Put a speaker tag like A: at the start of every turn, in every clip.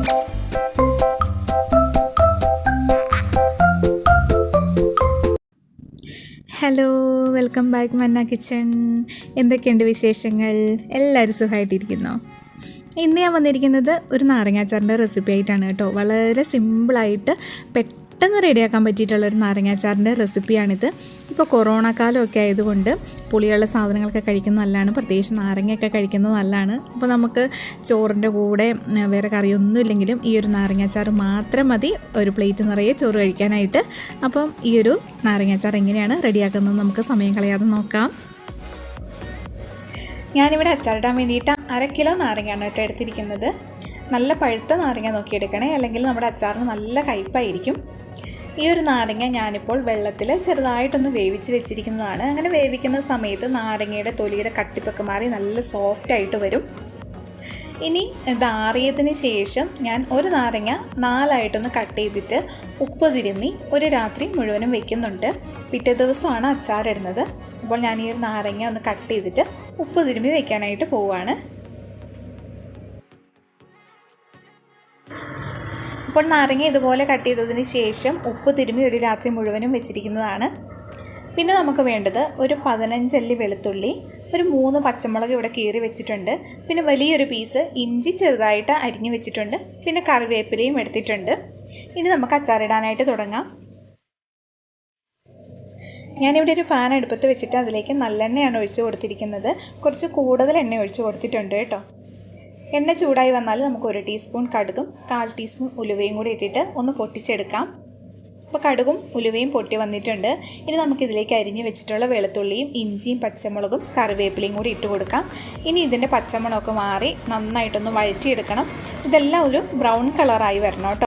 A: Hello, welcome back മന്ന kitchen. എന്തൊക്കെയുണ്ട് വിശേഷങ്ങൾ? എല്ലാവരും സുഖമായിട്ടിരിക്കുന്നോ? ഇന്ന് ഞാൻ വന്നിരിക്കുന്നത് ഒരു നാരങ്ങാച്ചാറിൻ്റെ റെസിപ്പി ആയിട്ടാണ് കേട്ടോ. വളരെ സിമ്പിളായിട്ട് പെട്ടെന്ന് റെഡിയാക്കാൻ പറ്റിയിട്ടുള്ളൊരു നാരങ്ങാച്ചാറിൻ്റെ റെസിപ്പിയാണിത്. ഇപ്പോൾ കൊറോണ കാലമൊക്കെ ആയതുകൊണ്ട് പുളിയുള്ള സാധനങ്ങളൊക്കെ കഴിക്കുന്നത് നല്ലതാണ്, പ്രത്യേകിച്ച് നാരങ്ങയൊക്കെ കഴിക്കുന്നത് നല്ലതാണ്. അപ്പോൾ നമുക്ക് ചോറിൻ്റെ കൂടെ വേറെ കറിയൊന്നും ഇല്ലെങ്കിലും ഈ ഒരു നാരങ്ങാച്ചാറ് മാത്രം മതി ഒരു പ്ലേറ്റ് നിറയെ ചോറ് കഴിക്കാനായിട്ട്. അപ്പം ഈ ഒരു നാരങ്ങാച്ചാർ എങ്ങനെയാണ് റെഡിയാക്കുന്നത് നമുക്ക് സമയം കളയാതെ നോക്കാം. ഞാനിവിടെ അച്ചാറിടാൻ വേണ്ടിയിട്ട് 1/2 കിലോ നാരങ്ങയാണ് കേട്ടോ എടുത്തിരിക്കുന്നത്. നല്ല പഴുത്ത നാരങ്ങ നോക്കിയെടുക്കണേ, അല്ലെങ്കിൽ നമ്മുടെ അച്ചാറിന് നല്ല കയ്പ്പായിരിക്കും. ഈ ഒരു നാരങ്ങ ഞാനിപ്പോൾ വെള്ളത്തിൽ ചെറുതായിട്ടൊന്ന് വേവിച്ച് വെച്ചിരിക്കുന്നതാണ്. അങ്ങനെ വേവിക്കുന്ന സമയത്ത് നാരങ്ങയുടെ തൊലിയുടെ കട്ടിപ്പൊക്കെ മാറി നല്ല സോഫ്റ്റായിട്ട് വരും. ഇനി ഇതാറിയതിന് ശേഷം ഞാൻ ഒരു നാരങ്ങ 4ആയിട്ടൊന്ന് കട്ട് ചെയ്തിട്ട് ഉപ്പ് തിരുമ്മി ഒരു രാത്രി മുഴുവനും വെക്കുന്നുണ്ട്. പിറ്റേ ദിവസമാണ് അച്ചാറിടുന്നത്. അപ്പോൾ ഞാൻ ഈ ഒരു നാരങ്ങ ഒന്ന് കട്ട് ചെയ്തിട്ട് ഉപ്പ് തിരുമ്മി വെക്കാനായിട്ട് പോവുകയാണ്. അപ്പോൾ നാരങ്ങ ഇതുപോലെ കട്ട് ചെയ്തതിന് ശേഷം ഉപ്പ് തിരുമ്മി ഒരു രാത്രി മുഴുവനും വെച്ചിരിക്കുന്നതാണ്. പിന്നെ നമുക്ക് വേണ്ടത് ഒരു 15 അല്ലി വെളുത്തുള്ളി, ഒരു 3 പച്ചമുളക് ഇവിടെ കീറി വെച്ചിട്ടുണ്ട്, പിന്നെ വലിയൊരു പീസ് ഇഞ്ചി ചെറുതായിട്ട് അരിഞ്ഞു വെച്ചിട്ടുണ്ട്, പിന്നെ കറിവേപ്പിലയും എടുത്തിട്ടുണ്ട്. ഇനി നമുക്ക് അച്ചാറിടാനായിട്ട് തുടങ്ങാം. ഞാനിവിടെ ഒരു പാൻ അടുപ്പത്ത് വെച്ചിട്ട് അതിലേക്ക് നല്ലെണ്ണയാണ് ഒഴിച്ച് കൊടുത്തിരിക്കുന്നത്. കുറച്ച് കൂടുതൽ എണ്ണ ഒഴിച്ച് കൊടുത്തിട്ടുണ്ട് കേട്ടോ. എണ്ണ ചൂടായി വന്നാൽ നമുക്ക് 1 ടീസ്പൂൺ കടുകും 1/4 ടീസ്പൂൺ ഉലുവയും കൂടി ഇട്ടിട്ട് ഒന്ന് പൊട്ടിച്ചെടുക്കാം. അപ്പോൾ കടുകും ഉലുവയും പൊട്ടി വന്നിട്ടുണ്ട്. ഇനി നമുക്കിതിലേക്ക് അരിഞ്ഞു വെച്ചിട്ടുള്ള വെളുത്തുള്ളിയും ഇഞ്ചിയും പച്ചമുളകും കറിവേപ്പിലയും കൂടി ഇട്ട് കൊടുക്കാം. ഇനി ഇതിൻ്റെ പച്ചമണമൊക്കെ മാറി നന്നായിട്ടൊന്ന് വഴറ്റിയെടുക്കണം. ഇതെല്ലാം ഒരു ബ്രൗൺ കളറായി വരണം കേട്ടോ.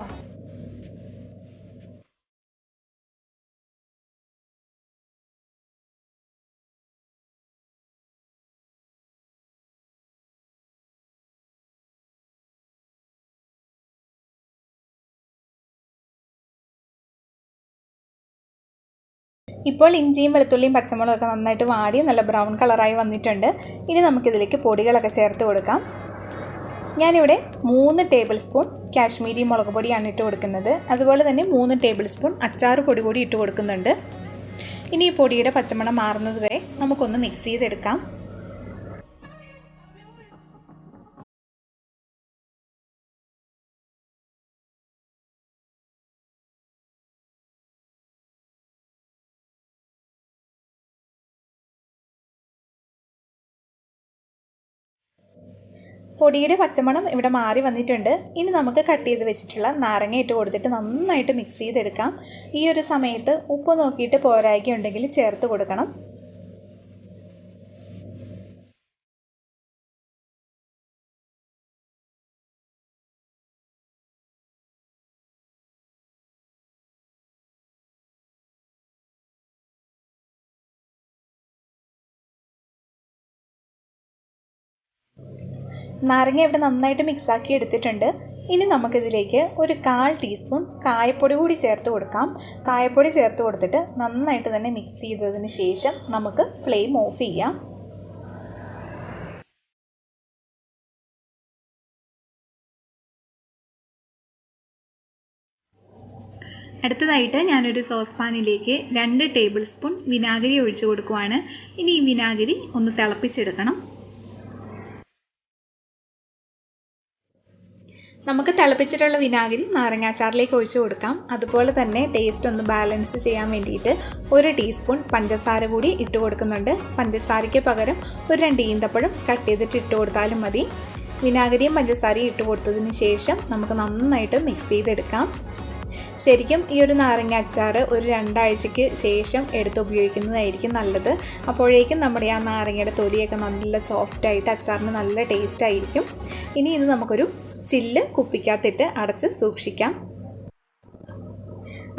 A: ഇപ്പോൾ ഇഞ്ചിയും വെളുത്തുള്ളിയും പച്ചമുളകൊക്കെ നന്നായിട്ട് വാടി നല്ല ബ്രൗൺ കളറായി വന്നിട്ടുണ്ട്. ഇനി നമുക്കിതിലേക്ക് പൊടികളൊക്കെ ചേർത്ത് കൊടുക്കാം. ഞാനിവിടെ 3 ടേബിൾ സ്പൂൺ കാശ്മീരി മുളക് പൊടിയാണ് ഇട്ട് കൊടുക്കുന്നത്. അതുപോലെ തന്നെ 3 ടേബിൾ സ്പൂൺ അച്ചാർ പൊടി കൂടി ഇട്ട് കൊടുക്കുന്നുണ്ട്. ഇനി ഈ പൊടിയുടെ പച്ചമണം മാറുന്നത് വരെ നമുക്കൊന്ന് മിക്സ് ചെയ്തെടുക്കാം. പൊടിയുടെ പച്ചമണം ഇവിടെ മാറി വന്നിട്ടുണ്ട്. ഇനി നമുക്ക് കട്ട് ചെയ്ത് വെച്ചിട്ടുള്ള നാരങ്ങ ഇട്ട് കൊടുത്തിട്ട് നന്നായിട്ട് മിക്സ് ചെയ്തെടുക്കാം. ഈ ഒരു സമയത്ത് ഉപ്പ് നോക്കിയിട്ട് പോരായ്ക ഉണ്ടെങ്കിൽ ചേർത്ത് കൊടുക്കണം. നാരങ്ങ ഇവിടെ നന്നായിട്ട് മിക്സാക്കി എടുത്തിട്ടുണ്ട്. ഇനി നമുക്കിതിലേക്ക് ഒരു 1/4 ടീസ്പൂൺ കായപ്പൊടി കൂടി ചേർത്ത് കൊടുക്കാം. കായപ്പൊടി ചേർത്ത് കൊടുത്തിട്ട് നന്നായിട്ട് തന്നെ മിക്സ് ചെയ്തതിന് ശേഷം നമുക്ക് ഫ്ലെയിം ഓഫ് ചെയ്യാം. അടുത്തതായിട്ട് ഞാനൊരു സോസ് പാനിലേക്ക് 2 ടേബിൾ സ്പൂൺ വിനാഗിരി ഒഴിച്ചു കൊടുക്കുവാണ്. ഇനി ഈ വിനാഗിരി ഒന്ന് തിളപ്പിച്ചെടുക്കണം. നമുക്ക് തിളപ്പിച്ചിട്ടുള്ള വിനാഗിരി നാരങ്ങാച്ചാറിലേക്ക് ഒഴിച്ചു കൊടുക്കാം. അതുപോലെ തന്നെ ടേസ്റ്റ് ഒന്ന് ബാലൻസ് ചെയ്യാൻ വേണ്ടിയിട്ട് 1 ടീസ്പൂൺ പഞ്ചസാര കൂടി ഇട്ട് കൊടുക്കുന്നുണ്ട്. പഞ്ചസാരയ്ക്ക് പകരം ഒരു 2 ഈന്തപ്പഴം കട്ട് ചെയ്തിട്ട് ഇട്ട് കൊടുത്താലും മതി. വിനാഗിരിയും പഞ്ചസാരയും ഇട്ട് കൊടുത്തതിന് ശേഷം നമുക്ക് നന്നായിട്ട് മിക്സ് ചെയ്തെടുക്കാം. ശരിക്കും ഈ ഒരു നാരങ്ങ അച്ചാർ ഒരു 2 ആഴ്ചയ്ക്ക് ശേഷം എടുത്ത് ഉപയോഗിക്കുന്നതായിരിക്കും നല്ലത്. അപ്പോഴേക്കും നമ്മുടെ ആ നാരങ്ങയുടെ തൊലിയൊക്കെ നല്ല സോഫ്റ്റായിട്ട് അച്ചാറിന് നല്ല ടേസ്റ്റ് ആയിരിക്കും. ഇനി ഇത് നമുക്കൊരു ചില്ല് കുപ്പിക്കകത്തിട്ട് അടച്ച് സൂക്ഷിക്കാം.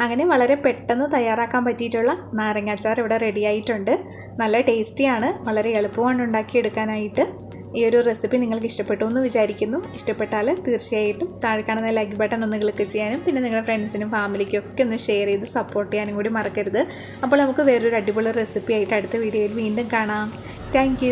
A: അങ്ങനെ വളരെ പെട്ടെന്ന് തയ്യാറാക്കാൻ പറ്റിയിട്ടുള്ള നാരങ്ങാച്ചാർ ഇവിടെ റെഡി ആയിട്ടുണ്ട്. നല്ല ടേസ്റ്റിയാണ്, വളരെ എളുപ്പമാണ് ഉണ്ടാക്കിയെടുക്കാനായിട്ട്. ഈ ഒരു റെസിപ്പി നിങ്ങൾക്ക് ഇഷ്ടപ്പെട്ടു എന്ന് വിചാരിക്കുന്നു. ഇഷ്ടപ്പെട്ടാൽ തീർച്ചയായിട്ടും താഴെ കാണുന്ന ലൈക്ക് ബട്ടൺ ഒന്ന് ക്ലിക്ക് ചെയ്യാനും പിന്നെ നിങ്ങളുടെ ഫ്രണ്ട്സിനും ഫാമിലിക്കും ഒക്കെ ഒന്ന് ഷെയർ ചെയ്ത് സപ്പോർട്ട് ചെയ്യാനും കൂടി മറക്കരുത്. അപ്പോൾ നമുക്ക് വേറൊരു അടിപൊളി റെസിപ്പി ആയിട്ട് അടുത്ത വീഡിയോയിൽ വീണ്ടും കാണാം. താങ്ക്